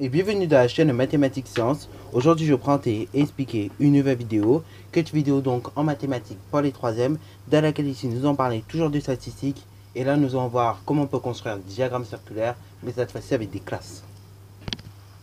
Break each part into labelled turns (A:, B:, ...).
A: et bienvenue dans la chaîne Mathématiques Sciences. Aujourd'hui, je vais présenter et expliquer une nouvelle vidéo, donc en mathématiques pour les troisièmes, dans laquelle ici nous allons parler toujours de statistiques. Et là, nous allons voir comment on peut construire des diagrammes circulaires, mais cette fois-ci avec des classes.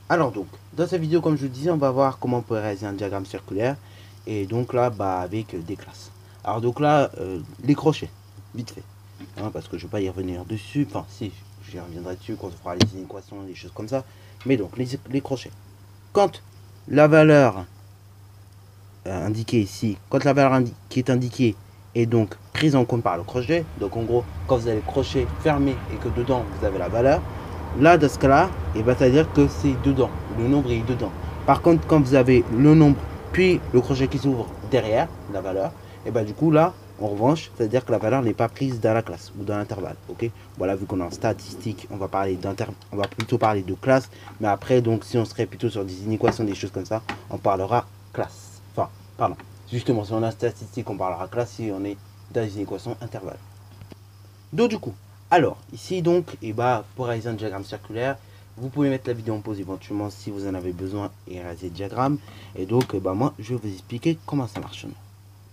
A: Alors donc, dans cette vidéo, comme je vous disais, on va voir comment on peut réaliser un diagramme circulaire, et donc là, avec des classes. Alors donc là, les crochets, vite fait, hein, parce que je ne vais pas y revenir dessus, enfin si, j'y reviendrai dessus quand on fera les équations, des choses comme ça. Mais donc, les crochets. Quand la valeur indiquée ici, quand la valeur qui est indiquée est donc prise en compte par le crochet, donc en gros, quand vous avez le crochet fermé et que dedans vous avez la valeur, là, dans ce cas-là, c'est-à-dire que c'est dedans, le nombre est dedans. Par contre, quand vous avez le nombre, puis le crochet qui s'ouvre derrière la valeur, et du coup, là, en revanche, c'est-à-dire que la valeur n'est pas prise dans la classe ou dans l'intervalle. Ok. Voilà, vu qu'on est en statistique, on va plutôt parler de classe. Mais après, donc, si on serait plutôt sur des inéquations, des choses comme ça, on parlera classe. Enfin, pardon. Justement, si on est en statistique, on parlera classe. Si on est dans des inéquations intervalles. Donc, du coup, alors, ici, donc, pour réaliser un diagramme circulaire, vous pouvez mettre la vidéo en pause éventuellement si vous en avez besoin et réaliser le diagramme. Et donc, moi, je vais vous expliquer comment ça marche.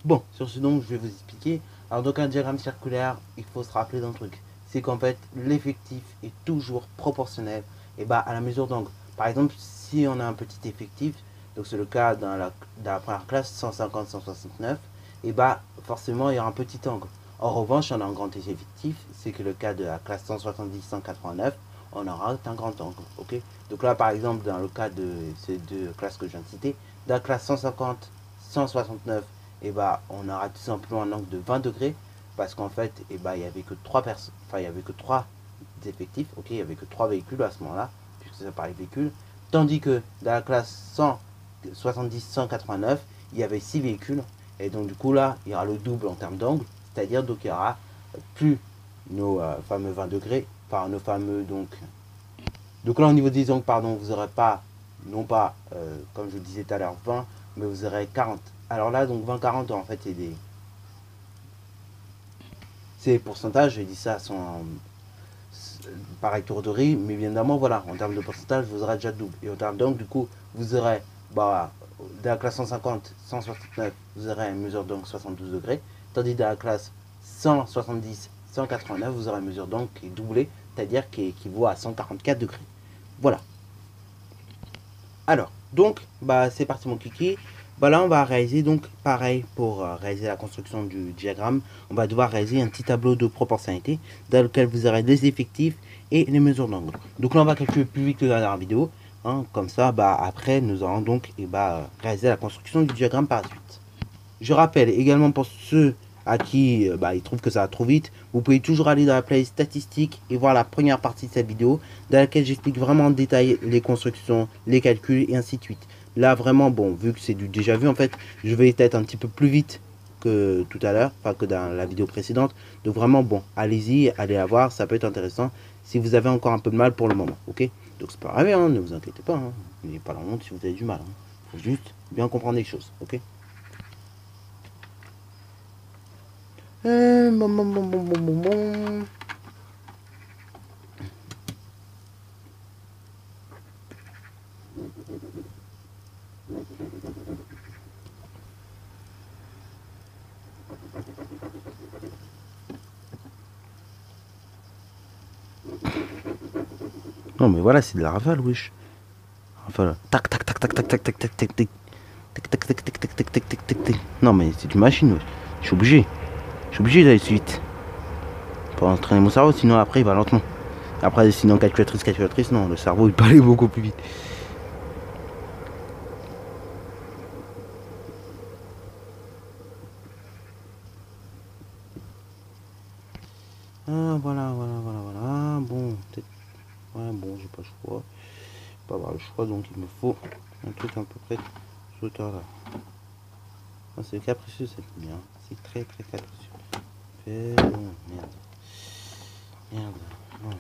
A: Bon, sur ce donc, je vais vous expliquer. Alors donc un diagramme circulaire, il faut se rappeler d'un truc. C'est qu'en fait, l'effectif est toujours proportionnel à la mesure d'angle. Par exemple, si on a un petit effectif, donc c'est le cas dans la première classe, 150-169, forcément il y aura un petit angle. En revanche, on a un grand effectif, c'est que le cas de la classe 170-189, on aura un grand angle. Ok. Donc là, par exemple, dans le cas de ces deux classes que je viens de citer, dans la classe 150-169, on aura tout simplement un angle de 20 degrés parce qu'en fait, il n'y avait que 3 personnes, enfin, il n'y avait que 3 effectifs, ok, il n'y avait que 3 véhicules à ce moment-là, puisque ça parlait de véhicules, tandis que dans la classe 170-189, il y avait 6 véhicules, et donc du coup là, il y aura le double en termes d'angle, c'est-à-dire donc il y aura plus nos fameux 20 degrés, enfin nos fameux donc là au niveau des angles, pardon, vous n'aurez pas, non pas, comme je vous disais tout à l'heure, 20, mais vous aurez 40. Alors là, donc 20-40, en fait, c'est des pourcentages, j'ai dit ça sans pareil tour de riz, mais bien évidemment, voilà, en termes de pourcentage, vous aurez déjà double. Et en termes d'angle, du coup, vous aurez, dans la classe 150-169, vous aurez une mesure d'angle 72 degrés, tandis dans la classe 170-189, vous aurez une mesure d'angle qui est doublée, c'est-à-dire qui équivaut à 144 degrés. Voilà. Alors, donc, c'est parti mon kiki. Là, on va réaliser, donc, pareil, pour réaliser la construction du diagramme, on va devoir réaliser un petit tableau de proportionnalité dans lequel vous aurez les effectifs et les mesures d'angle. Donc là, on va calculer plus vite que dans la dernière vidéo. Hein, comme ça, après, nous allons donc réaliser la construction du diagramme par la suite. Je rappelle également pour ceux à qui ils trouvent que ça va trop vite, vous pouvez toujours aller dans la playlist statistiques et voir la première partie de cette vidéo dans laquelle j'explique vraiment en détail les constructions, les calculs et ainsi de suite. Là vraiment, bon, vu que c'est du déjà vu en fait, je vais être un petit peu plus vite que tout à l'heure, enfin que dans la vidéo précédente. Donc vraiment, bon, allez-y, allez la voir, ça peut être intéressant si vous avez encore un peu de mal pour le moment, ok? Donc c'est pas grave, hein, ne vous inquiétez pas, hein. N'ayez pas la honte si vous avez du mal, hein. Faut juste bien comprendre les choses, ok? Bon. Non mais voilà, c'est de la rafale, wesh. Rafale. Tac tac tac tac tac tac tac tac tac tac tac tac tac tac tac tac tac tac tac tac. Non mais c'est une machine, wesh. Je suis obligé. Je suis obligé d'aller vite. Pour entraîner mon cerveau, sinon après il va lentement. Après, sinon calculatrice, non, le cerveau il peut aller beaucoup plus vite. Ah, voilà. Bon, peut-être. Ouais, bon, j'ai pas le choix. Je peux pas avoir le choix, donc il me faut un truc à peu près de ce hauteur-là. Ah, c'est capricieux, c'est bien. C'est très très capricieux. Merde. Non.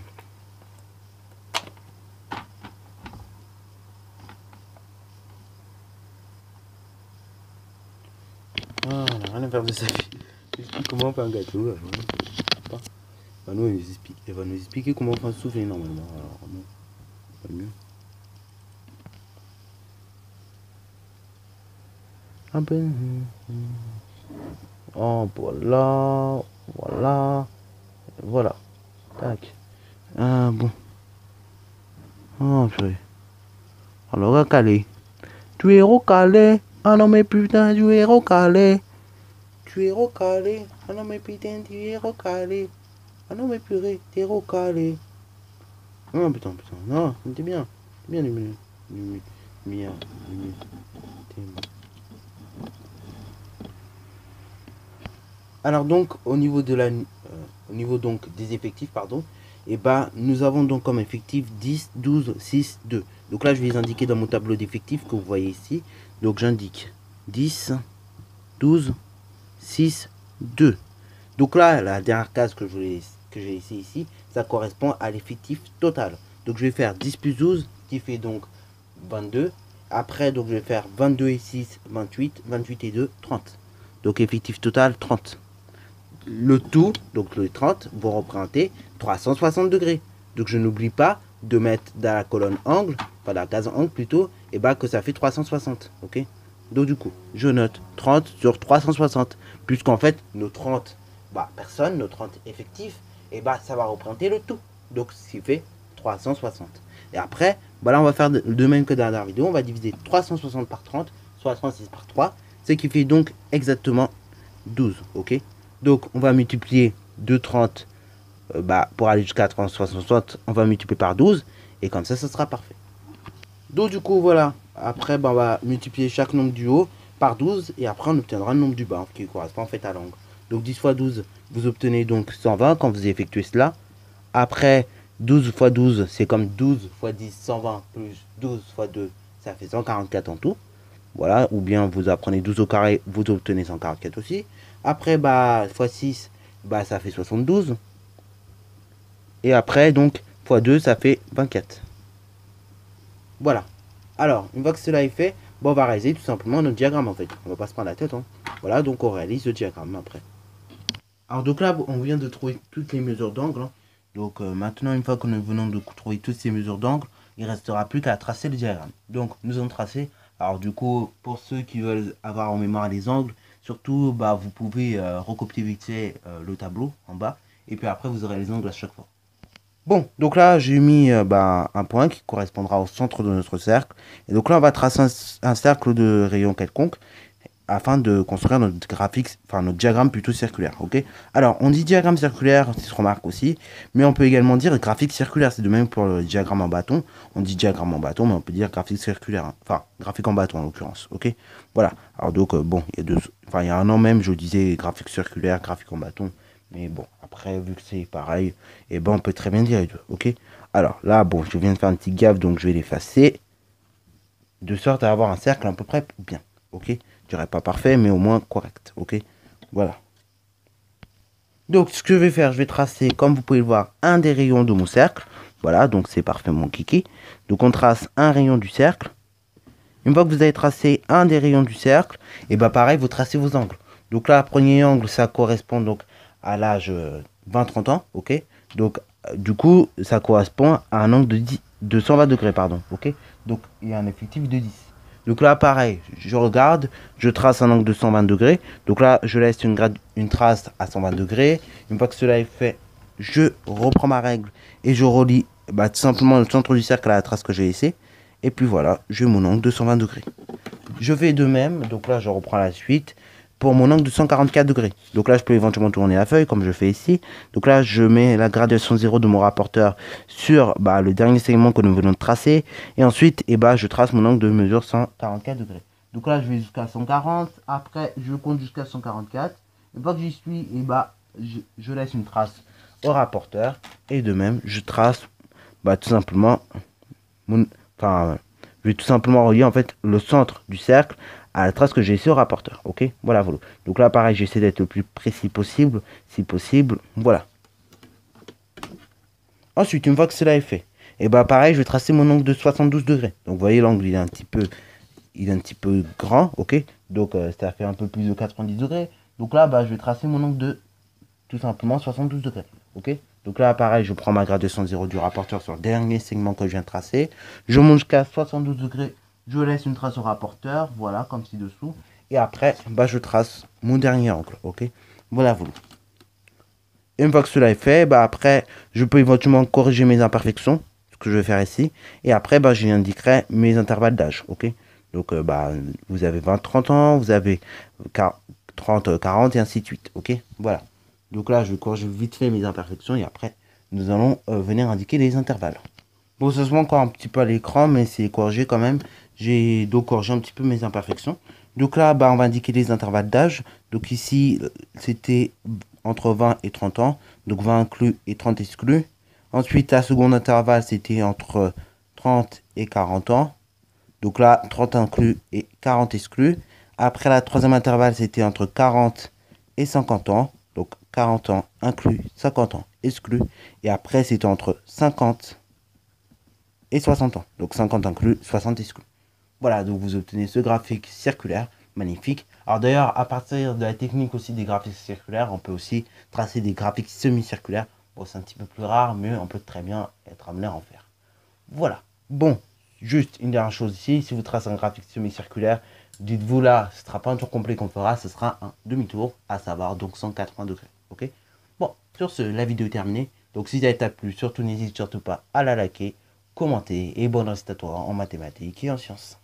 A: Ah, on n'a rien à faire de sa vie. Explique comment on fait un gâteau. Elle va nous expliquer comment on fait un soufflé normalement. Alors, bon, pas mieux. Un peu. Oh, voilà. Voilà. Voilà. Tac. Ah, bon. Oh, purée. Alors, recalé. Tu es recalé. Ah non, mais putain, tu es recalé. Tu es recalé. Ah non, mais putain, tu es recalé. Ah non, mais purée, t'es recalé. Oh, putain, putain. Non, t'es bien. T'es bien, Mia. Alors donc au niveau de au niveau donc des effectifs pardon, et ben nous avons donc comme effectif 10, 12, 6, 2. Donc là je vais les indiquer dans mon tableau d'effectifs que vous voyez ici. Donc j'indique 10, 12, 6, 2. Donc là la dernière case que j'ai laissée ici, ça correspond à l'effectif total. Donc je vais faire 10 plus 12 qui fait donc 22. Après donc je vais faire 22 et 6, 28, 28 et 2, 30. Donc effectif total 30. Le tout, donc les 30, vont représenter 360 degrés. Donc je n'oublie pas de mettre dans la colonne angle, enfin dans la case angle plutôt, et bah que ça fait 360. Ok. Donc du coup, je note 30 sur 360. Puisqu'en fait, nos 30 personnes, nos 30 effectifs, et bah ça va représenter le tout. Donc ce qui fait 360. Et après, là on va faire de même que dans la dernière vidéo, on va diviser 360 par 30, soit 36 par 3, ce qui fait donc exactement 12. Ok. Donc on va multiplier 2,30 pour aller jusqu'à 360, on va multiplier par 12 et comme ça sera parfait. Donc du coup voilà, après on va multiplier chaque nombre du haut par 12 et après on obtiendra le nombre du bas qui correspond en fait à l'angle. Donc 10 fois 12, vous obtenez donc 120 quand vous effectuez cela. Après 12 fois 12, c'est comme 12 fois 10, 120 plus 12 fois 2, ça fait 144 en tout. Voilà, ou bien vous apprenez 12 au carré, vous obtenez 144 aussi. Après, fois 6, ça fait 72. Et après, donc, fois 2, ça fait 24. Voilà. Alors, une fois que cela est fait, on va réaliser tout simplement notre diagramme en fait. On va pas se prendre la tête. Hein. Voilà, donc on réalise le diagramme après. Alors, donc là, on vient de trouver toutes les mesures d'angle. Hein. Donc, maintenant, une fois que nous venons de trouver toutes ces mesures d'angle, il ne restera plus qu'à tracer le diagramme. Donc, nous allons tracer. Alors, du coup, pour ceux qui veulent avoir en mémoire les angles, surtout, vous pouvez recopier vite fait le tableau en bas. Et puis après, vous aurez les angles à chaque fois. Bon, donc là, j'ai mis un point qui correspondra au centre de notre cercle. Et donc là, on va tracer un cercle de rayon quelconque afin de construire notre graphique, enfin notre diagramme plutôt circulaire, ok. Alors, on dit diagramme circulaire, ça se remarque aussi, mais on peut également dire graphique circulaire, c'est de même pour le diagramme en bâton. On dit diagramme en bâton, mais on peut dire graphique circulaire, hein. Enfin, graphique en bâton en l'occurrence, ok. Voilà, alors donc, bon, il y a un an même, je disais graphique circulaire, graphique en bâton, mais bon, après, vu que c'est pareil, et on peut très bien dire les deux, ok. Alors, là, bon, je viens de faire une petite gaffe, donc je vais l'effacer, de sorte à avoir un cercle à peu près bien, ok. Je dirais pas parfait, mais au moins correct, ok. Voilà. Donc, ce que je vais faire, je vais tracer, comme vous pouvez le voir, un des rayons de mon cercle. Voilà, donc c'est parfait, mon kiki. Donc, on trace un rayon du cercle. Une fois que vous avez tracé un des rayons du cercle, et pareil, vous tracez vos angles. Donc là, premier angle, ça correspond donc à l'âge 20-30 ans, ok. Donc, du coup, ça correspond à un angle de 120 degrés, pardon, ok. Donc, il y a un effectif de 10. Donc là, pareil, je regarde, je trace un angle de 120 degrés. Donc là, je laisse une trace à 120 degrés. Une fois que cela est fait, je reprends ma règle et je relie tout simplement le centre du cercle à la trace que j'ai laissée. Et puis voilà, j'ai mon angle de 120 degrés. Je fais de même, donc là, je reprends la suite pour mon angle de 144 degrés. Donc là, je peux éventuellement tourner la feuille comme je fais ici. Donc là, je mets la gradation 0 de mon rapporteur sur le dernier segment que nous venons de tracer. Et ensuite, je trace mon angle de mesure 144 degrés. Donc là, je vais jusqu'à 140. Après, je compte jusqu'à 144. Une fois que j'y suis, je laisse une trace au rapporteur. Et de même, je trace tout simplement je vais tout simplement relier en fait le centre du cercle à la trace que j'ai ici au rapporteur, ok. Voilà. Donc là, pareil, j'essaie d'être le plus précis possible, si possible, voilà. Ensuite, une fois que cela est fait, pareil, je vais tracer mon angle de 72 degrés. Donc, vous voyez, l'angle, il est un petit peu grand, ok. Donc, ça fait un peu plus de 90 degrés. Donc là, je vais tracer mon angle de, tout simplement, 72 degrés, ok. Donc là, pareil, je prends ma gradation 0 du rapporteur sur le dernier segment que je viens de tracer. Je monte jusqu'à 72 degrés. Je laisse une trace au rapporteur, voilà, comme ci-dessous. Et après, bah, je trace mon dernier angle, ok? Voilà, vous. Et une fois que cela est fait, bah, après, je peux éventuellement corriger mes imperfections, ce que je vais faire ici. Et après, bah, je indiquerai mes intervalles d'âge, ok? Donc, bah, vous avez 20-30 ans, vous avez 30-40 et ainsi de suite, ok? Voilà. Donc là, je vais corriger vite fait mes imperfections et après, nous allons venir indiquer les intervalles. Bon, ça se voit encore un petit peu à l'écran, mais c'est corrigé quand même. J'ai donc corrigé un petit peu mes imperfections. Donc là, bah, on va indiquer les intervalles d'âge. Donc ici, c'était entre 20 et 30 ans. Donc 20 inclus et 30 exclus. Ensuite, la seconde intervalle, c'était entre 30 et 40 ans. Donc là, 30 inclus et 40 exclus. Après, la troisième intervalle, c'était entre 40 et 50 ans. Donc 40 ans inclus, 50 ans exclus. Et après, c'était entre 50 et 60 ans. Donc 50 inclus, 60 exclus. Voilà, donc vous obtenez ce graphique circulaire, magnifique. Alors d'ailleurs, à partir de la technique aussi des graphiques circulaires, on peut aussi tracer des graphiques semi-circulaires. Bon, c'est un petit peu plus rare, mais on peut très bien être amené à en faire. Voilà. Bon, juste une dernière chose ici, si vous tracez un graphique semi-circulaire, dites-vous là, ce ne sera pas un tour complet qu'on fera, ce sera un demi-tour, à savoir donc 180 degrés. Ok. Bon, sur ce, la vidéo est terminée. Donc si elle t'a plu, surtout n'hésite surtout pas à la liker, commenter et bonne récitation en mathématiques et en sciences.